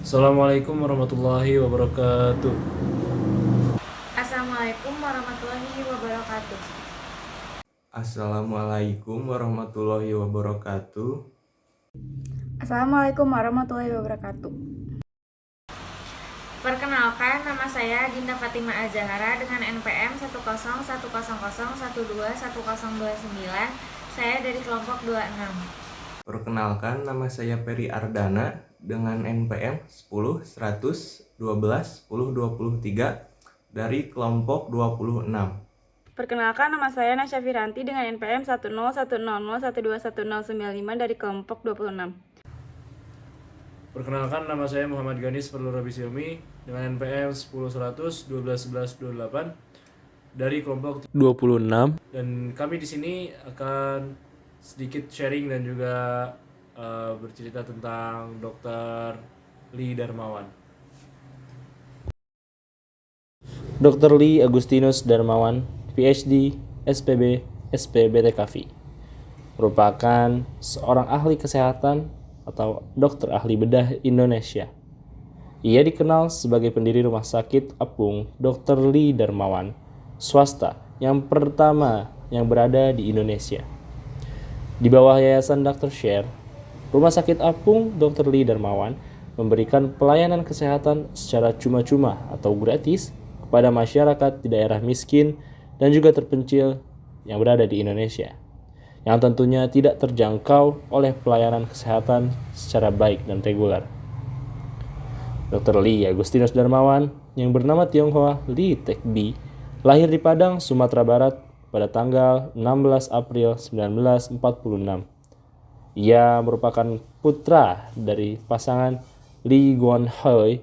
Assalamualaikum warahmatullahi wabarakatuh. Assalamualaikum warahmatullahi wabarakatuh. Assalamualaikum warahmatullahi wabarakatuh. Assalamualaikum warahmatullahi wabarakatuh. Perkenalkan, nama saya Dinda Fatima Azahara dengan NPM 10100121029. Saya dari kelompok 26. Perkenalkan, nama saya Peri Ardana dengan NPM 10.100.12.10.23 dari kelompok 26. Perkenalkan, nama saya Nasya Firanti dengan NPM 10100121095 dari kelompok 26. Perkenalkan, nama saya Muhammad Ganis Perlurabi Silmi dengan NPM 10.100.12.11.28 dari kelompok 26, dan kami di sini akan sedikit sharing dan juga bercerita tentang Dr. Lee Darmawan. Dr. Lee Agustinus Darmawan, PhD, SPB, SPBTKV, merupakan seorang ahli kesehatan atau dokter ahli bedah Indonesia. Ia dikenal sebagai pendiri Rumah Sakit Apung Dr. Lee Darmawan, swasta yang pertama yang berada di Indonesia. Di bawah Yayasan Dr. Share, Rumah Sakit Apung Dr. Lee Darmawan memberikan pelayanan kesehatan secara cuma-cuma atau gratis kepada masyarakat di daerah miskin dan juga terpencil yang berada di Indonesia, yang tentunya tidak terjangkau oleh pelayanan kesehatan secara baik dan reguler. Dr. Lee Agustinus Darmawan, yang bernama Tionghoa Lee Tek Bi, lahir di Padang, Sumatera Barat pada tanggal 16 April 1946. Ia merupakan putra dari pasangan Lee Guan Hoi,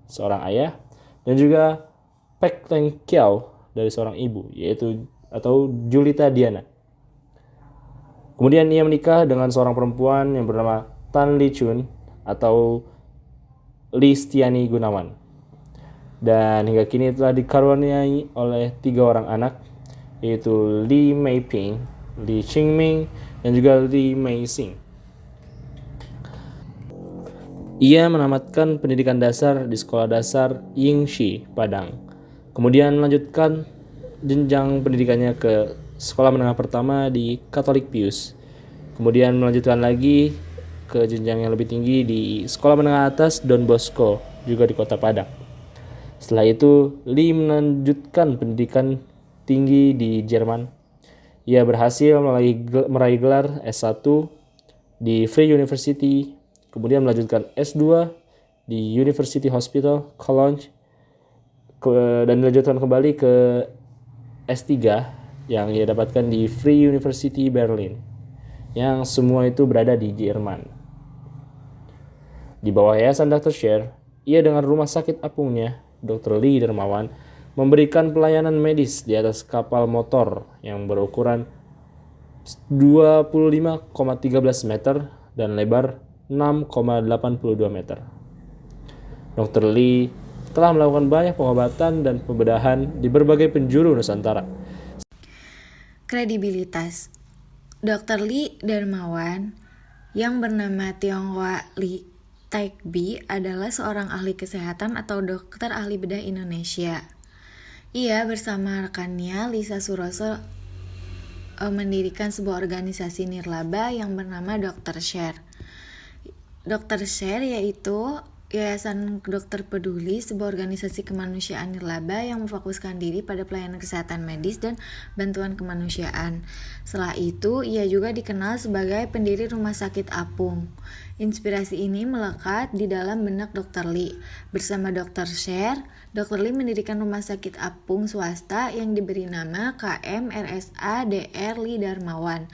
seorang ayah, dan juga Pek Leng Kiao dari seorang ibu, yaitu atau Julita Diana. Kemudian ia menikah dengan seorang perempuan yang bernama Tan Li Chun atau Listiani Gunawan. Dan hingga kini telah dikaruniai oleh 3 orang anak, yaitu Li Mei Ping, Li Qingming, dan juga Li Mei Xing. Ia menamatkan pendidikan dasar di Sekolah Dasar Yingxi, Padang. Kemudian melanjutkan jenjang pendidikannya ke sekolah menengah pertama di Katolik Pius. Kemudian melanjutkan lagi ke jenjang yang lebih tinggi di sekolah menengah atas Don Bosco, juga di Kota Padang. Setelah itu, Lee melanjutkan pendidikan tinggi di Jerman. Ia berhasil meraih gelar S1 di Free University, kemudian melanjutkan S2 di University Hospital Cologne, dan dilanjutkan kembali ke S3 yang ia dapatkan di Free University Berlin, yang semua itu berada di Jerman. Di bawah Yayasan Dr. Share, ia dengan rumah sakit apungnya, Dr. Lee Darmawan, memberikan pelayanan medis di atas kapal motor yang berukuran 25,13 meter dan lebar 6,82 meter. Dr. Lee telah melakukan banyak pengobatan dan pembedahan di berbagai penjuru Nusantara. Kredibilitas. Dr. Lee Darmawan yang bernama Tionghoa Lee Tek Bi adalah seorang ahli kesehatan atau dokter ahli bedah Indonesia. Ia bersama rekannya Lisa Suroso mendirikan sebuah organisasi nirlaba yang bernama Dr. Share. Dr. Share yaitu Yayasan Dokter Peduli, sebuah organisasi kemanusiaan nirlaba yang memfokuskan diri pada pelayanan kesehatan medis dan bantuan kemanusiaan. Setelah itu, ia juga dikenal sebagai pendiri Rumah Sakit Apung. Inspirasi ini melekat di dalam benak Dr. Lee. Bersama Dr. Share, Dr. Lee mendirikan Rumah Sakit Apung swasta yang diberi nama KM RSA Dr. Lee Darmawan.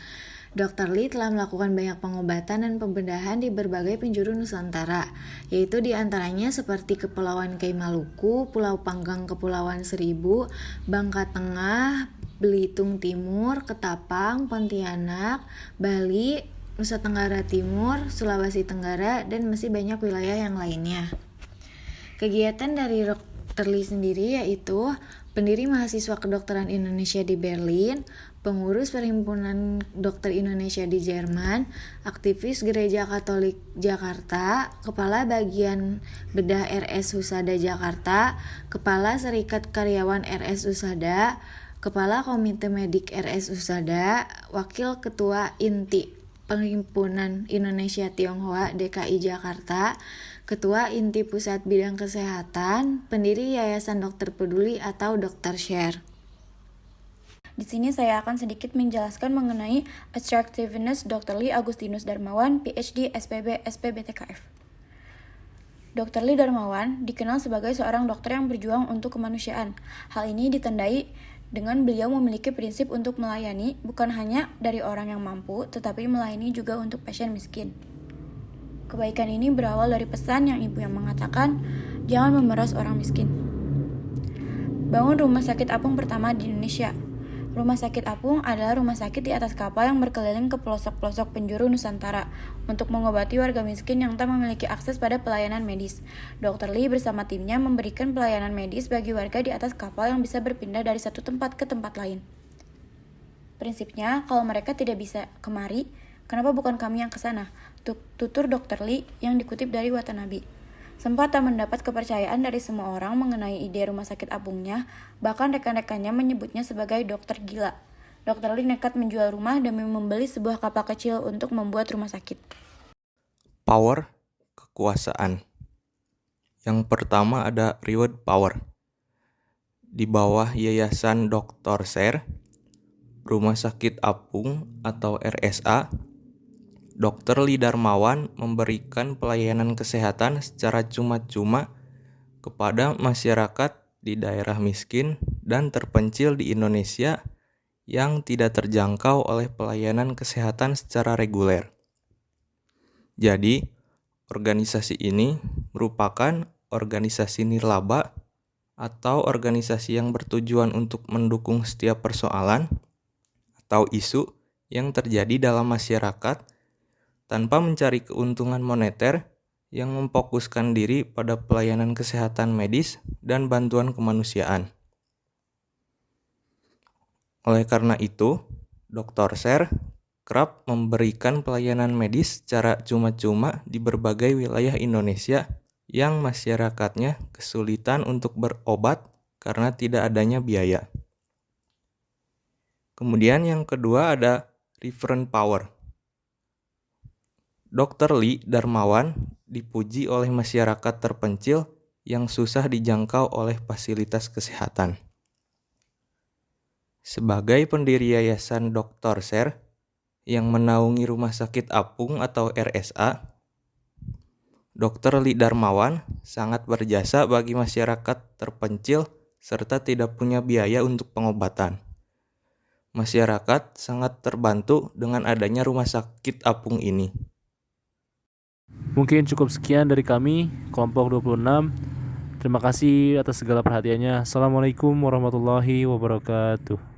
Dr. Lee telah melakukan banyak pengobatan dan pembedahan di berbagai penjuru Nusantara, yaitu diantaranya seperti Kepulauan Kei Maluku, Pulau Panggang Kepulauan Seribu, Bangka Tengah, Belitung Timur, Ketapang, Pontianak, Bali, Nusa Tenggara Timur, Sulawesi Tenggara, dan masih banyak wilayah yang lainnya. Kegiatan dari Dr. Lee sendiri yaitu pendiri mahasiswa kedokteran Indonesia di Berlin, pengurus Perhimpunan Dokter Indonesia di Jerman, aktivis Gereja Katolik Jakarta, Kepala Bagian Bedah RS Husada Jakarta, Kepala Serikat Karyawan RS Husada, Kepala Komite Medik RS Husada, Wakil Ketua INTI Perhimpunan Indonesia Tionghoa DKI Jakarta, Ketua INTI Pusat Bidang Kesehatan, pendiri Yayasan Dokter Peduli atau Dr. Share. Di sini saya akan sedikit menjelaskan mengenai Attractiveness Dr. Lee Agustinus Darmawan, PhD, SPB, SPBTKF. Dr. Lee Darmawan dikenal sebagai seorang dokter yang berjuang untuk kemanusiaan. Hal ini ditandai dengan beliau memiliki prinsip untuk melayani bukan hanya dari orang yang mampu, tetapi melayani juga untuk pasien miskin. Kebaikan ini berawal dari pesan yang ibu yang mengatakan, jangan memeras orang miskin. Bangun rumah sakit apung pertama di Indonesia. Rumah sakit apung adalah rumah sakit di atas kapal yang berkeliling ke pelosok-pelosok penjuru Nusantara untuk mengobati warga miskin yang tak memiliki akses pada pelayanan medis. Dr. Lee bersama timnya memberikan pelayanan medis bagi warga di atas kapal yang bisa berpindah dari satu tempat ke tempat lain. Prinsipnya, kalau mereka tidak bisa kemari, kenapa bukan kami yang ke sana? Tutur Dr. Lee yang dikutip dari Watanabe. Sempat tak mendapat kepercayaan dari semua orang mengenai ide rumah sakit apungnya, bahkan rekan-rekannya menyebutnya sebagai dokter gila. Dr. Lee nekat menjual rumah demi membeli sebuah kapal kecil untuk membuat rumah sakit. Power, kekuasaan. Yang pertama ada reward power. Di bawah Yayasan Dr. Share, Rumah Sakit Apung atau RSA, Dr. Lee Darmawan memberikan pelayanan kesehatan secara cuma-cuma kepada masyarakat di daerah miskin dan terpencil di Indonesia yang tidak terjangkau oleh pelayanan kesehatan secara reguler. Jadi, organisasi ini merupakan organisasi nirlaba atau organisasi yang bertujuan untuk mendukung setiap persoalan atau isu yang terjadi dalam masyarakat tanpa mencari keuntungan moneter yang memfokuskan diri pada pelayanan kesehatan medis dan bantuan kemanusiaan. Oleh karena itu, Dr. Share kerap memberikan pelayanan medis secara cuma-cuma di berbagai wilayah Indonesia yang masyarakatnya kesulitan untuk berobat karena tidak adanya biaya. Kemudian yang kedua ada referent power. Dr. Lee Darmawan dipuji oleh masyarakat terpencil yang susah dijangkau oleh fasilitas kesehatan. Sebagai pendiri Yayasan Dr. Share yang menaungi Rumah Sakit Apung atau RSA, Dr. Lee Darmawan sangat berjasa bagi masyarakat terpencil serta tidak punya biaya untuk pengobatan. Masyarakat sangat terbantu dengan adanya Rumah Sakit Apung ini. Mungkin cukup sekian dari kami, kelompok 26. Terima kasih atas segala perhatiannya. Assalamualaikum warahmatullahi wabarakatuh.